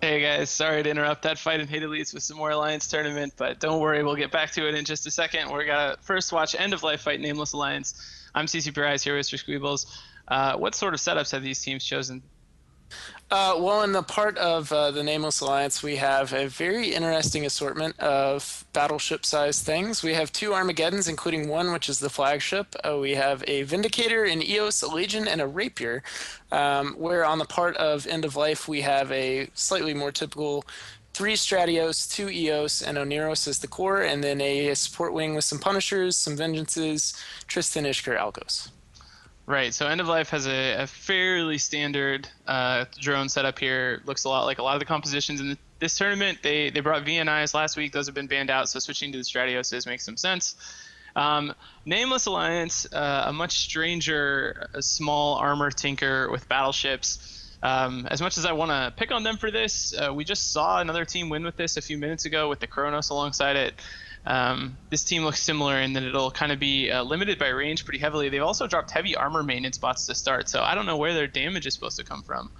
Hey guys, sorry to interrupt that fight in Hades with some more Alliance tournament, but don't worry, we'll get back to it in just a second. We're gonna first watch End of Life fight Nameless Alliance. I'm CC Rise here with Mr. Squeebles. What sort of setups have these teams chosen? Well, in the part of the Nameless Alliance, we have a very interesting assortment of battleship-sized things. We have two Armageddons, including one which is the flagship. We have a Vindicator, an Eos, a Legion, and a Rapier. Where on the part of End of Life, we have a slightly more typical three Stratios, two Eos, and Oneros as the core, and then a support wing with some Punishers, some Vengeances, Tristan, Ishkar, Algos. Right, so End of Life has a fairly standard drone setup here. Looks a lot like a lot of the compositions in this tournament. They brought VNIs last week. Those have been banned out, so switching to the Stratios makes some sense. Nameless Alliance, a much stranger, a small armor tinker with battleships. As much as I want to pick on them for this, we just saw another team win with this a few minutes ago with the Kronos alongside it. This team looks similar in that it'll kind of be limited by range pretty heavily. They've also dropped heavy armor maintenance bots to start, so I don't know where their damage is supposed to come from.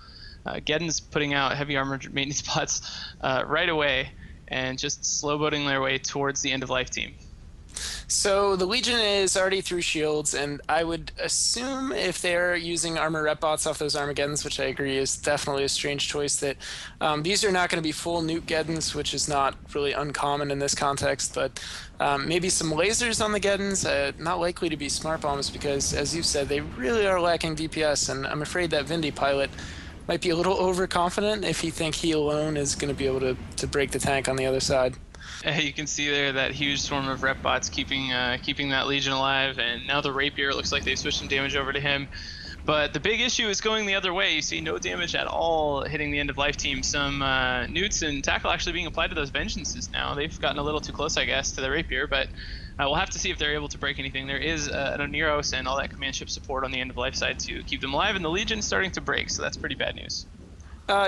Geddon's putting out heavy armor maintenance bots right away and just slow boating their way towards the End of Life team. So the Legion is already through shields, and I would assume if they're using armor rep bots off those Armageddons, which I agree is definitely a strange choice, that these are not going to be full nuke Geddons, which is not really uncommon in this context, but maybe some lasers on the Geddons, not likely to be smart bombs because, as you said, they really are lacking DPS, and I'm afraid that Vindy pilot might be a little overconfident if he think he alone is going to be able to break the tank on the other side. You can see there that huge swarm of rep bots keeping that Legion alive, and now the Rapier, it looks like they've switched some damage over to him. But the big issue is going the other way. You see no damage at all hitting the End of Life team. Some newts and tackle actually being applied to those Vengeances now. They've gotten a little too close, I guess, to the Rapier, but we'll have to see if they're able to break anything. There is an Oneros and all that command ship support on the End of Life side to keep them alive, and the Legion is starting to break, so that's pretty bad news.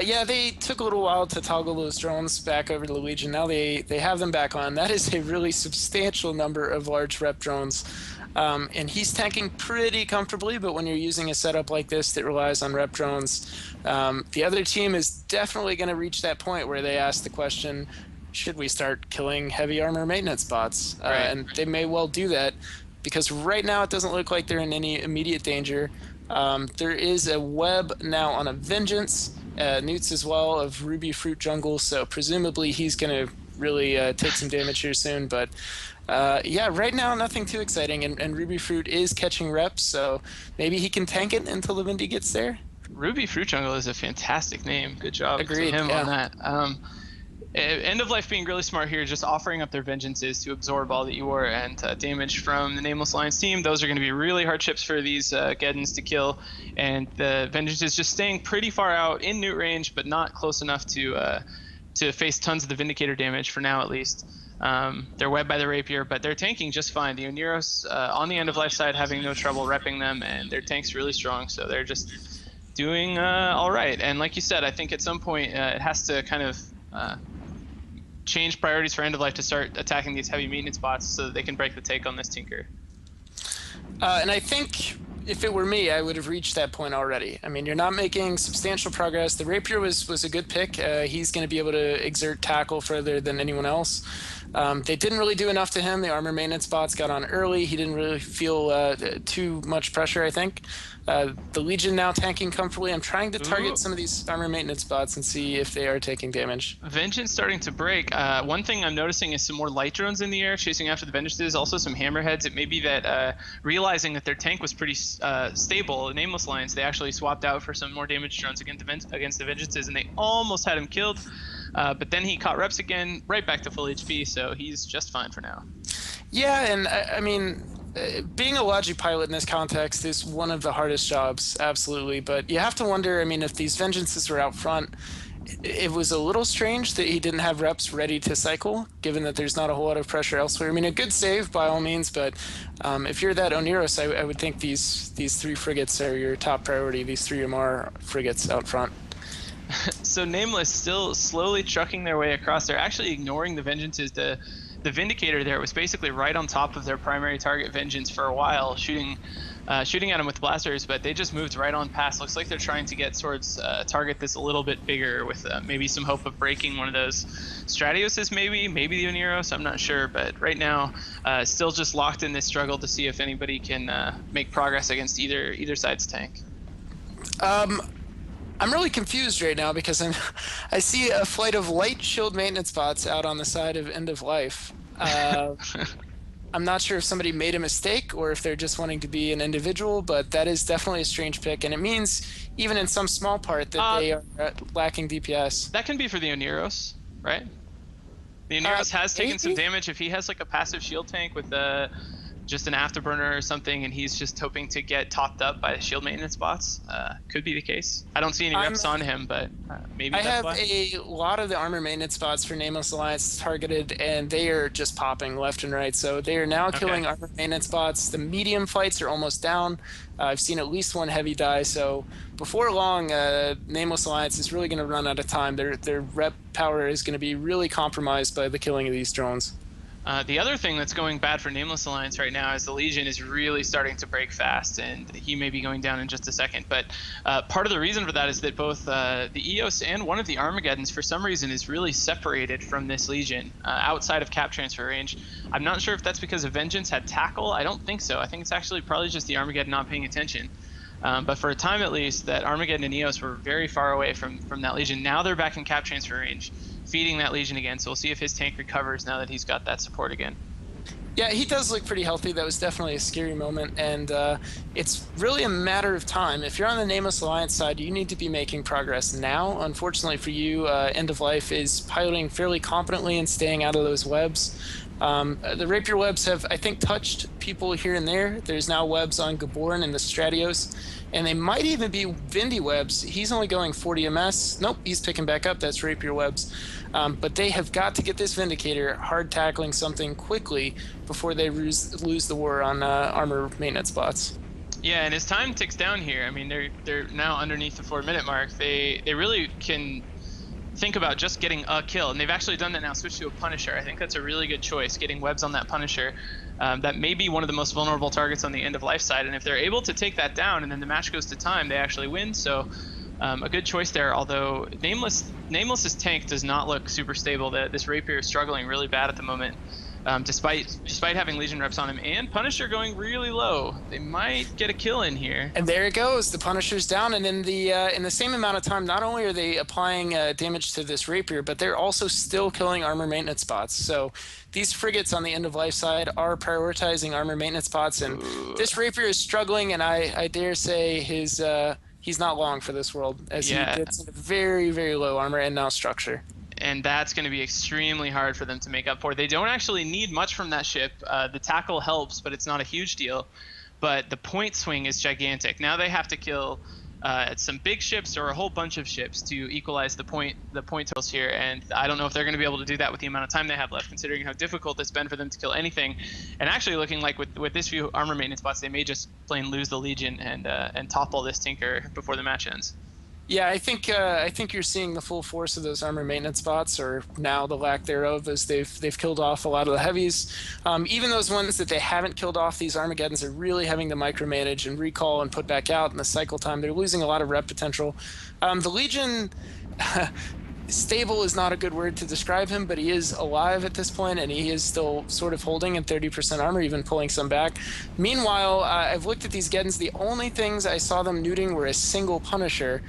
Yeah, they took a little while to toggle those drones back over to the Legion. Now they have them back on. That is a really substantial number of large rep drones. And he's tanking pretty comfortably, but when you're using a setup like this that relies on rep drones, the other team is definitely going to reach that point where they ask the question, should we start killing heavy armor maintenance bots? Right. And they may well do that, because right now it doesn't look like they're in any immediate danger. There is a web now on a Vengeance. Newts as well of Ruby Fruit Jungle, so presumably he's going to really take some damage here soon. But yeah, right now nothing too exciting, and Ruby Fruit is catching reps, so maybe he can tank it until the Vindy gets there. Ruby Fruit Jungle is a fantastic name. Good job Agreed, to him yeah. on that. End of Life being really smart here, just offering up their Vengeances to absorb all the Eor and damage from the Nameless Alliance team. Those are going to be really hard chips for these Geddons to kill, and the Vengeances just staying pretty far out in newt range, but not close enough to face tons of the Vindicator damage for now, at least. They're webbed by the Rapier, but they're tanking just fine. The Oneros on the End of Life side having no trouble repping them, and their tank's really strong, so they're just doing all right. And like you said, I think at some point it has to kind of change priorities for End of Life to start attacking these heavy maintenance bots so that they can break the take on this Tinker. And I think if it were me, I would have reached that point already. I mean, you're not making substantial progress. The Rapier was a good pick. He's going to be able to exert tackle further than anyone else. They didn't really do enough to him. The armor maintenance bots got on early. He didn't really feel too much pressure, I think. The Legion now tanking comfortably. I'm trying to target some of these armor maintenance bots and see if they are taking damage. Vengeance starting to break. One thing I'm noticing is some more light drones in the air chasing after the Vengeances, also some hammerheads. It may be that realizing that their tank was pretty stable, the Nameless Alliance, they actually swapped out for some more damage drones against the Vengeances, and they almost had him killed. But then he caught reps again, right back to full HP, so he's just fine for now. Yeah, and I mean, being a Logi pilot in this context is one of the hardest jobs, absolutely. But you have to wonder, I mean, if these Vengeances were out front, it was a little strange that he didn't have reps ready to cycle, given that there's not a whole lot of pressure elsewhere. I mean, a good save by all means, but if you're that Oneros, I would think these three frigates are your top priority, these three MR frigates out front. So Nameless still slowly trucking their way across. They're actually ignoring the Vengeances. The Vindicator there was basically right on top of their primary target Vengeance for a while, shooting shooting at him with blasters, but they just moved right on past. Looks like they're trying to get towards target this a little bit bigger with maybe some hope of breaking one of those Stratioses, maybe the Oneros. I'm not sure, but right now, still just locked in this struggle to see if anybody can make progress against either side's tank. I'm really confused right now because I see a flight of light shield maintenance bots out on the side of End of Life. I'm not sure if somebody made a mistake or if they're just wanting to be an individual, but that is definitely a strange pick, and it means even in some small part that they are lacking DPS. That can be for the Oneros, right? The Oneros has taken some damage. If he has like a passive shield tank with just an afterburner or something, and he's just hoping to get topped up by the shield maintenance bots, could be the case. I don't see any reps on him, but maybe I that's have why. a lot of the armor maintenance bots for Nameless Alliance targeted, and they are just popping left and right. So they are now killing armor maintenance bots. The medium fights are almost down. I've seen at least one heavy die. So before long, Nameless Alliance is really going to run out of time. Their rep power is going to be really compromised by the killing of these drones. The other thing that's going bad for Nameless Alliance right now is the Legion is really starting to break fast, and he may be going down in just a second. But part of the reason for that is that both the EOS and one of the Armageddons, for some reason, is really separated from this Legion outside of cap transfer range. I'm not sure if that's because of Vengeance had tackle. I don't think so. I think it's actually probably just the Armageddon not paying attention. But for a time at least, that Armageddon and EOS were very far away from that Legion. Now they're back in cap transfer range, feeding that Legion again, so we'll see if his tank recovers now that he's got that support again. Yeah, he does look pretty healthy. That was definitely a scary moment, and it's really a matter of time. If you're on the Nameless Alliance side, you need to be making progress now. Unfortunately for you, End of Life is piloting fairly competently and staying out of those webs. The Rapier webs have, I think, touched people here and there. There's now webs on Gaborn and the Stratios, and they might even be Vindy webs. He's only going 40 MS. Nope, he's picking back up. That's Rapier webs. But they have got to get this Vindicator hard tackling something quickly before they lose the war on armor maintenance bots. Yeah, and as time ticks down here, I mean, they're now underneath the 4-minute mark. They really can think about just getting a kill, and they've actually done that now. Switch to a Punisher. I think that's a really good choice, getting webs on that Punisher. That may be one of the most vulnerable targets on the End of Life side, and if they're able to take that down and then the match goes to time, they actually win. So a good choice there, although Nameless's tank does not look super stable. This Rapier is struggling really bad at the moment, despite having Legion reps on him, and Punisher going really low. They might get a kill in here. And there it goes. The Punisher's down, and in the same amount of time, not only are they applying damage to this Rapier, but they're also still killing armor maintenance bots. So these frigates on the End of Life side are prioritizing armor maintenance bots, and this Rapier is struggling, and I dare say he's not long for this world, as he gets very, very low armor and now structure. And that's going to be extremely hard for them to make up for. They don't actually need much from that ship. The tackle helps, but it's not a huge deal. But the point swing is gigantic. Now they have to kill some big ships or a whole bunch of ships to equalize the point totals here. And I don't know if they're going to be able to do that with the amount of time they have left, considering how difficult it's been for them to kill anything. And actually looking like with this few armor maintenance bots, they may just plain lose the Legion and topple this Tinker before the match ends. Yeah, I think you're seeing the full force of those armor maintenance bots, or now the lack thereof, as they've killed off a lot of the heavies. Even those ones that they haven't killed off, these Armageddons are really having to micromanage and recall and put back out in the cycle time. They're losing a lot of rep potential. The Legion, stable is not a good word to describe him, but he is alive at this point, and he is still sort of holding at 30% armor, even pulling some back. Meanwhile, I've looked at these Geddons. The only things I saw them neuting were a single Punisher.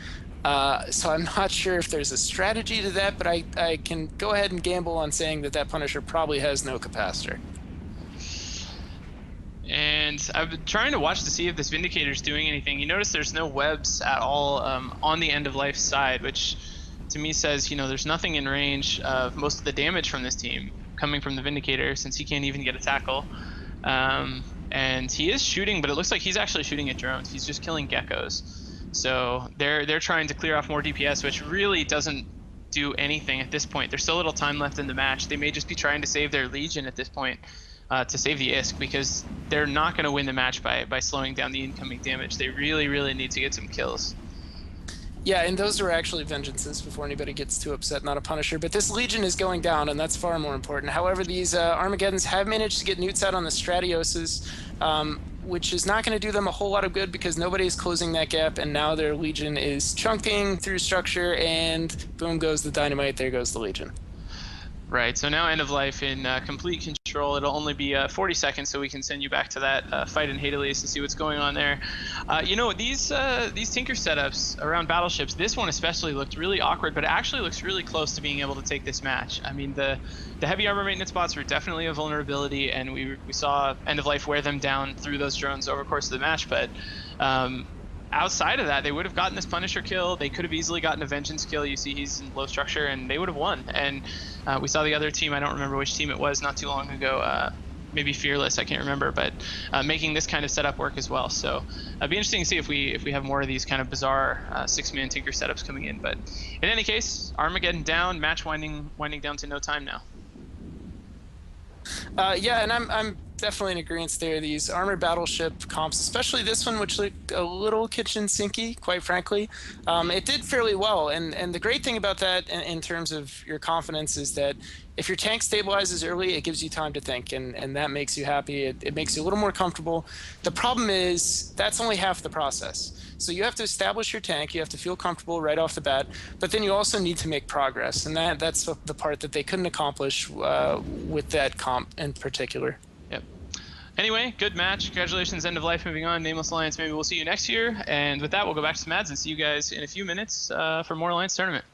So I'm not sure if there's a strategy to that, but I can go ahead and gamble on saying that Punisher probably has no capacitor. And I've been trying to watch to see if this Vindicator's doing anything. You notice there's no webs at all on the End of Life side, which to me says, there's nothing in range of most of the damage from this team coming from the Vindicator, since he can't even get a tackle. And he is shooting, but it looks like he's actually shooting at drones. He's just killing geckos. So they're trying to clear off more DPS, which really doesn't do anything at this point. There's so little time left in the match. They may just be trying to save their Legion at this point, to save the ISK, because they're not going to win the match by slowing down the incoming damage. They really, really need to get some kills. Yeah, and those are actually vengeances before anybody gets too upset, not a Punisher. But this Legion is going down, and that's far more important. However, these Armageddons have managed to get newts out on the Stratioses. which is not going to do them a whole lot of good because nobody's closing that gap, and now their Legion is chunking through structure, and boom goes the dynamite, there goes the Legion. Right, so now End of Life in complete control. It'll only be 40 seconds, so we can send you back to that fight in Hadalese to see what's going on there. These Tinker setups around battleships, this one especially looked really awkward, but it actually looks really close to being able to take this match. I mean, the heavy armor maintenance bots were definitely a vulnerability, and we saw End of Life wear them down through those drones over the course of the match, but outside of that, they would have gotten this Punisher kill. They could have easily gotten a Vengeance kill. You see he's in low structure, and they would have won. And we saw the other team, I don't remember which team it was not too long ago, maybe Fearless, I can't remember, but making this kind of setup work as well. So it'd be interesting to see if we have more of these kind of bizarre 6-man Tinker setups coming in. But in any case, Armageddon down, match winding down to no time now. Yeah, and I'm definitely in agreement there. These armored battleship comps, especially this one, which looked a little kitchen sinky, quite frankly, it did fairly well. And the great thing about that in terms of your confidence is that if your tank stabilizes early, it gives you time to think, and that makes you happy. It makes you a little more comfortable. The problem is that's only half the process. So you have to establish your tank, you have to feel comfortable right off the bat, but then you also need to make progress, and that's the part that they couldn't accomplish with that comp in particular. Yep. Anyway, good match. Congratulations, End of Life. Moving on, Nameless Alliance. Maybe we'll see you next year. And with that, we'll go back to some ads and see you guys in a few minutes for more Alliance Tournament.